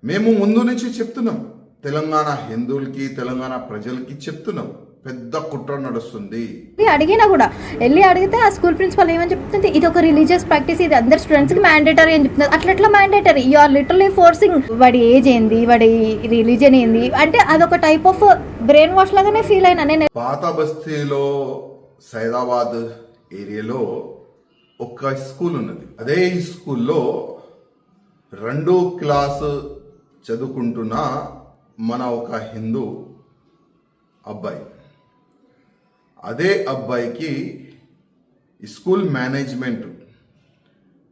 మేము ముందు నుంచి చెప్తున్నాం, తెలంగాణ హిందువులకి తెలంగాణ ప్రజలకి చెప్తున్నాం, పెద్ద కుట్ర నడుస్తుంది. అడిగినా కూడా వెళ్ళి అడిగితే ఆ స్కూల్ ప్రిన్సిపల్ ఏమని చెప్తుంది, ఇది ఒక రిలీజియస్ ప్రాక్టీస్, ఇది అందరు స్టూడెంట్స్ కి మ్యాండేటరీ అని చెప్తున్నారు. అట్లా mandatory, you are literally forcing. వాడి ఏజ్ ఏంది, వాడి రిలీజన్ ఏంది అంటే అదొక టైప్ ఆఫ్ బ్రెయిన్ వాష్ లాగానే ఫీల్ అయినా నేను. పాత బస్తీలో సైదాబాద్ ఏరియాలో ఒక స్కూల్ ఉన్నది. అదే ఈ స్కూల్లో 2వ క్లాసు చదువుకుంటున్న మన ఒక హిందూ అబ్బాయి, అదే అబ్బాయికి స్కూల్ మేనేజ్మెంట్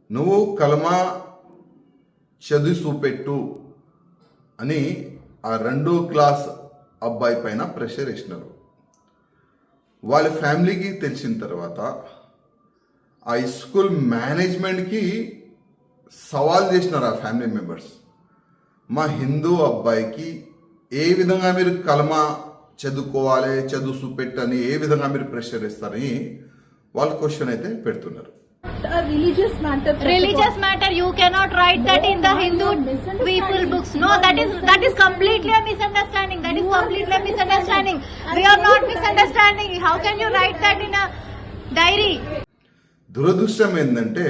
నువ్వు కలమా చదువు చూపెట్టు అని ఆ 2వ క్లాస్ అబ్బాయి పైన ప్రెషర్ వేసినారు. వాళ్ళ ఫ్యామిలీకి తెలిసిన తర్వాత ఆ స్కూల్ మేనేజ్మెంట్కి సవాల్ చేసినారు ఆ ఫ్యామిలీ మెంబర్స్, మా హిందూ అబ్బాయికి ఏ విధంగా మీరు కలమా చదువుకోవాలి, చదువు చూపెట్టని ఏ విధంగా మీరు ప్రెషర్ ఇస్తారని వాళ్ళు క్వశ్చన్ అయితే పెడుతున్నారు. Religious matter, you cannot write that in the Hindu people books. No, that is completely a misunderstanding. That is completely a misunderstanding. We are not misunderstanding. How can you write that in a diary? దురదృష్టం ఏంటంటే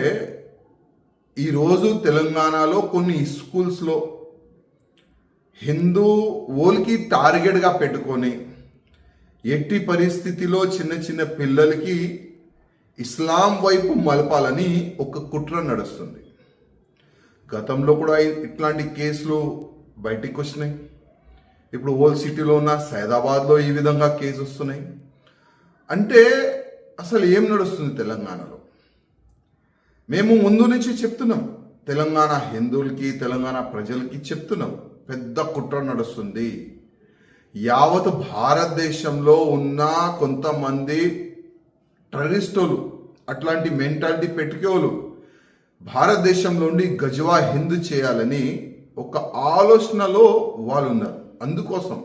ఈరోజు తెలంగాణలో కొన్ని స్కూల్స్లో హిందూ ఓల్కి టార్గెట్గా పెట్టుకొని ఎట్టి పరిస్థితిలో చిన్న చిన్న పిల్లలకి ఇస్లాం వైపు మలపాలని ఒక కుట్ర నడుస్తుంది. గతంలో కూడా ఇట్లాంటి కేసులు బయటికి వచ్చినాయి. ఇప్పుడు ఓల్డ్ సిటీలో ఉన్న సైదాబాద్లో ఈ విధంగా కేసు వస్తున్నాయి. అంటే అసలు ఏం నడుస్తుంది తెలంగాణలో? మేము ముందు నుంచి చెప్తున్నాం, తెలంగాణ హిందువులకి తెలంగాణ ప్రజలకి చెప్తున్నాం, పెద్ద కుట్ర నడుస్తుంది. యావత్ భారతదేశంలో ఉన్న కొంతమంది టెర్రరిస్టులు, అట్లాంటి మెంటాలిటీ పెట్టుకోలు భారతదేశంలోండి గజవా హిందూ చేయాలని ఒక ఆలోచనలో వాళ్ళు ఉన్నారు. అందుకోసం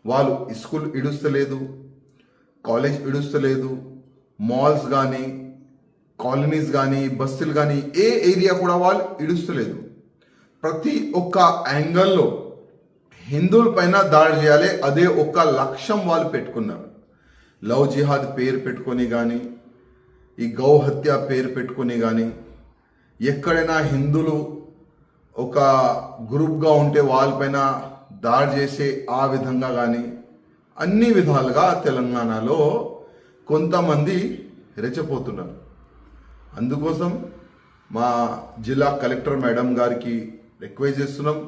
వాళ్ళు స్కూల్ ఇడుస్తలేదు, కాలేజ్ ఇడుస్తలేదు, మాల్స్ కానీ కాలనీస్ కానీ బస్సులు కానీ ఏ ఏరియా కూడా వాళ్ళు ఇడుస్తలేదు. ప్రతి ఒక్క యాంగిల్లో హిందువుల పైన దాడి చేయాలి, అదే ఒక్క లక్ష్యం వాళ్ళు పెట్టుకున్నారు. లవ్ జిహాద్ పేరు పెట్టుకొని కానీ, ఈ గౌ హత్య పేరు పెట్టుకొని కానీ, ఎక్కడైనా హిందువులు ఒక గ్రూప్గా ఉంటే వాళ్ళపైన దాడి చేసే ఆ విధంగా కానీ అన్ని విధాలుగా తెలంగాణలో కొంతమంది రెచ్చపోతున్నారు. అందుకోసం మా జిల్లా కలెక్టర్ మేడం గారికి రిక్వెస్ట్ చేస్తున్నాం,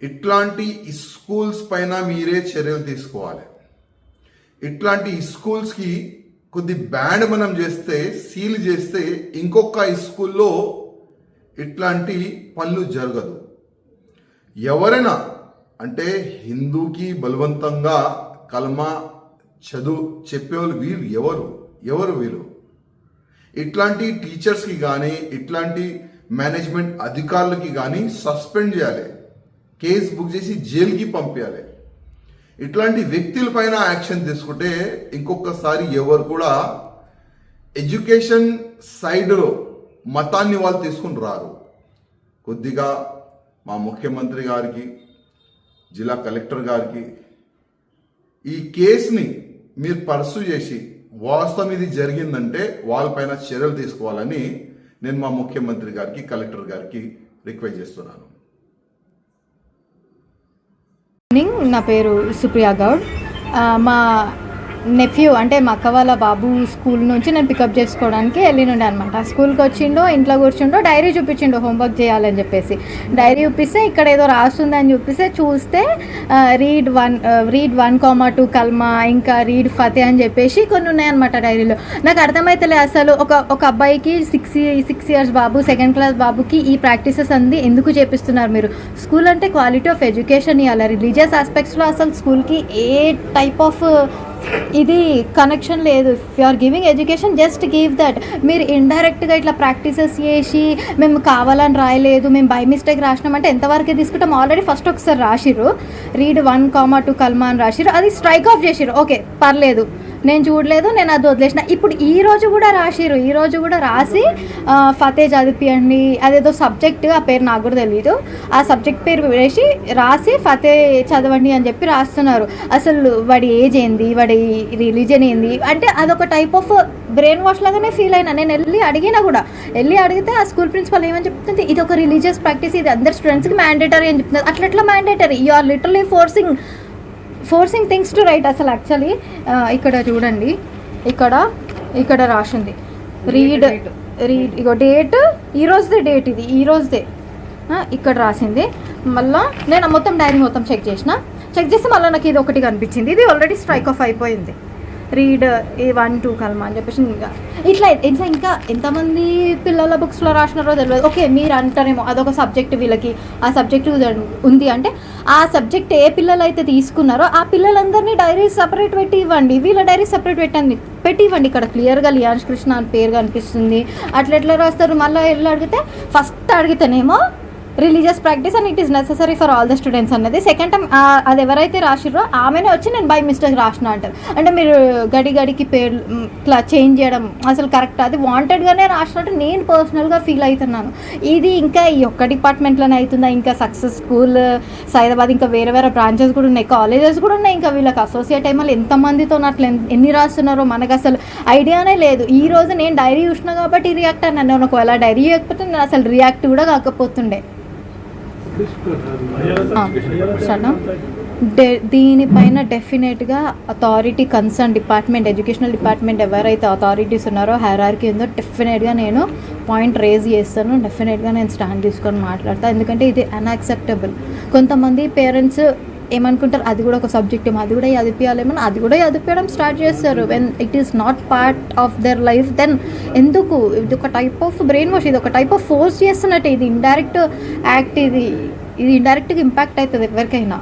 ఇట్లాంటి స్కూల్స్ పైన మీరే చర్యలు తీసుకోవాలి. ఇట్లాంటి స్కూల్స్కి కొద్ది బ్యాన్ మనం చేస్తే, సీల్ చేస్తే ఇంకొక స్కూల్లో ఇట్లాంటి పనులు జరగదు. ఎవరైనా అంటే హిందూకి బలవంతంగా కల్మా చదువు చెప్పేవాళ్ళు ఎవరు వీరు? ఇట్లాంటి టీచర్స్కి కానీ ఇట్లాంటి మేనేజ్మెంట్ అధికారులకి కానీ సస్పెండ్ చేయాలి, కేసు బుక్ చేసి జైలుకి పంపించాలి. ఇట్లాంటి వ్యక్తుల పైన యాక్షన్ తీసుకుంటే ఇంకొకసారి ఎవరు కూడా ఎడ్యుకేషన్ సైడ్లో మతాన్ని వాళ్ళు తీసుకుని రారు. కొద్దిగా మా ముఖ్యమంత్రి గారికి, జిల్లా కలెక్టర్ గారికి ఈ కేసుని మీరు పర్సూ చేసి వాస్తవం ఇది జరిగిందంటే వాళ్ళపైన చర్యలు తీసుకోవాలని నేను మా ముఖ్యమంత్రి గారికి, కలెక్టర్ గారికి రిక్వెస్ట్ చేస్తున్నాను. నా పేరు సుప్రియా గౌడ్. మా నెఫ్యూ అంటే మా అక్క వాళ్ళ బాబు స్కూల్ నుంచి నేను పికప్ చేసుకోవడానికి వెళ్ళినుండే అనమాట. స్కూల్కి వచ్చిండో, ఇంట్లో కూర్చుండో, డైరీ చూపించిండో హోంవర్క్ చేయాలని చెప్పేసి. డైరీ చూపిస్తే ఇక్కడ ఏదో రాస్తుందని చూపిస్తే చూస్తే రీడ్ 1,2 కల్మా, ఇంకా రీడ్ ఫతే అని చెప్పేసి కొన్ని ఉన్నాయన్నమాట డైరీలో. నాకు అర్థమైతలే అసలు ఒక అబ్బాయికి 6 ఇయర్స్ బాబు, 2nd క్లాస్ బాబుకి ఈ ప్రాక్టీసెస్ అంది ఎందుకు చేపిస్తున్నారు మీరు? స్కూల్ అంటే క్వాలిటీ ఆఫ్ ఎడ్యుకేషన్ ఇవ్వాలి. రిలీజియస్ ఆస్పెక్ట్స్లో అసలు స్కూల్కి ఏ టైప్ ఆఫ్ ఇది కనెక్షన్ లేదు. If you are giving education just give that. మీరు ఇండైరెక్ట్గా ఇట్లా ప్రాక్టీసెస్ చేసి మేము కావాలని రాయలేదు, మేము బై మిస్టేక్ రాసినామంటే ఎంతవరకు తీసుకుంటాం? ఆల్రెడీ ఫస్ట్ ఒకసారి రాసిర్రు, రీడ్ 1,2 కల్మా అని రాసిర్రు, అది స్ట్రైక్ ఆఫ్ చేసిర్రు, ఓకే పర్లేదు. నేను చూడలేదు, నేను అది వదిలేసిన. ఇప్పుడు ఈ రోజు కూడా రాసిరు, ఈ రోజు కూడా రాసి ఫతే చదివియండి అదేదో సబ్జెక్ట్, ఆ పేరు నాకు కూడా తెలియదు, ఆ సబ్జెక్ట్ పేరు వేసి రాసి ఫతే చదవండి అని చెప్పి రాస్తున్నారు. అసలు వాడి ఏజ్ ఏంది, వాడి రిలీజన్ ఏంది అంటే అదొక టైప్ ఆఫ్ బ్రెయిన్ వాష్ లాగానే ఫీల్ అయినా. నేను అడిగినా కూడా, అడిగితే ఆ స్కూల్ ప్రిన్సిపల్ ఏమని చెప్తుంది, ఇది ఒక రిలీజియస్ ప్రాక్టీస్, ఇది అందరు స్టూడెంట్స్కి మ్యాండేటరీ అని చెప్తున్నారు. అట్లా mandatory, you are literally forcing things to write. అసలు యాక్చువల్లీ ఇక్కడ చూడండి, ఇక్కడ రాసింది రీడ్ ఇగో డేట్, ఈ రోజుదే డేట్, ఇది ఈ రోజుదే ఇక్కడ రాసింది. మళ్ళీ నేను మొత్తం డైరీ మొత్తం చెక్ చేస్తే మళ్ళీ నాకు ఇది ఒకటి కనిపించింది, ఇది ఆల్రెడీ స్ట్రైక్ ఆఫ్ అయిపోయింది. రీడ్ ఈ 1 2 కల్మా అని చెప్పేసి ఇట్లా ఇంకా ఎంతమంది పిల్లల బుక్స్లో రాసినారో తెలియదు. ఓకే, మీరు అంటారేమో అదొక సబ్జెక్ట్, వీళ్ళకి ఆ సబ్జెక్ట్ ఉంది అంటే ఆ సబ్జెక్ట్ ఏ పిల్లలు అయితే తీసుకున్నారో ఆ పిల్లలందరినీ డైరీ సపరేట్ పెట్టి ఇవ్వండి, వీళ్ళ డైరీ సపరేట్ పెట్టి ఇవ్వండి. ఇక్కడ క్లియర్గా లియాన్స్ కృష్ణ అని పేరు కనిపిస్తుంది. అట్లా రాస్తారు. మళ్ళీ వెళ్ళి అడిగితే ఫస్ట్ అడిగితేనేమో religious practice and it is necessary for all the students అన్నది. సెకండ్ టైం అది ఎవరైతే రాసిర్రో ఆమెనే వచ్చి నేను బై మిస్టేక్ రాసిన అంటారు. అంటే మీరు గడికి పేరు ఇట్లా చేంజ్ చేయడం అసలు కరెక్ట్, అది వాంటెడ్గానే రాసినట్టు నేను పర్సనల్గా ఫీల్ అవుతున్నాను. ఇది ఇంకా ఈ ఒక్క డిపార్ట్మెంట్లోనే అవుతుందా? ఇంకా సక్సెస్ స్కూల్ సైదాబాద్ ఇంకా వేరే బ్రాంచెస్ కూడా ఉన్నాయి, కాలేజెస్ కూడా ఉన్నాయి. ఇంకా వీళ్ళకి అసోసియేట్ అయ్యి మళ్ళీ ఎంతమందితో అట్లా ఎన్ని రాస్తున్నారో మనకు అసలు ఐడియానే లేదు. ఈ రోజు నేను డైరీ చూసినా కాబట్టి రియాక్ట్ అన్నాను. నేను ఒకవేళ డైరీ చేయకపోతే నేను అసలు రియాక్ట్ కూడా కాకపోతుండే. దీనిపైన డెఫినెట్గా authority concern department, educational department ఎవరైతే అథారిటీస్ ఉన్నారో, హైరార్కీ ఉందో, డెఫినెట్గా నేను పాయింట్ రేజ్ చేస్తాను. డెఫినెట్గా నేను స్టాండ్ తీసుకొని మాట్లాడతాను. ఎందుకంటే ఇది అన్యాక్సెప్టబుల్. కొంతమంది పేరెంట్స్ ఏమనుకుంటారు, అది కూడా ఒక సబ్జెక్ట్, అది కూడా చదివించాలేమని అది కూడా చదివించడం స్టార్ట్ చేస్తారు. When it is not part of their life, then ఎందుకు? ఇది ఒక టైప్ ఆఫ్ బ్రెయిన్ వాష్, ఇది ఒక టైప్ ఆఫ్ ఫోర్స్ చేస్తున్నట్టు, ఇది ఇండైరెక్ట్ యాక్ట్, ఇది ఇండైరెక్ట్గా ఇంపాక్ట్ అవుతుంది ఎవరికైనా.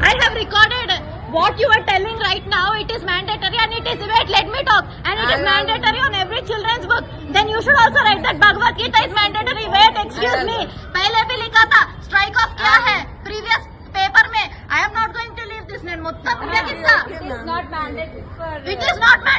I have recorded what you are telling right now. It is mandatory and it is, wait, let me talk, and it is mandatory on every children's book. Then you should also write that Bhagavad Gita is mandatory. Wait, excuse me, pehle bhi likha tha strike off kya hai previous paper mein. I am not going to leave this. Nen mottam india kissa, it is not mandatory. It is not mandatory.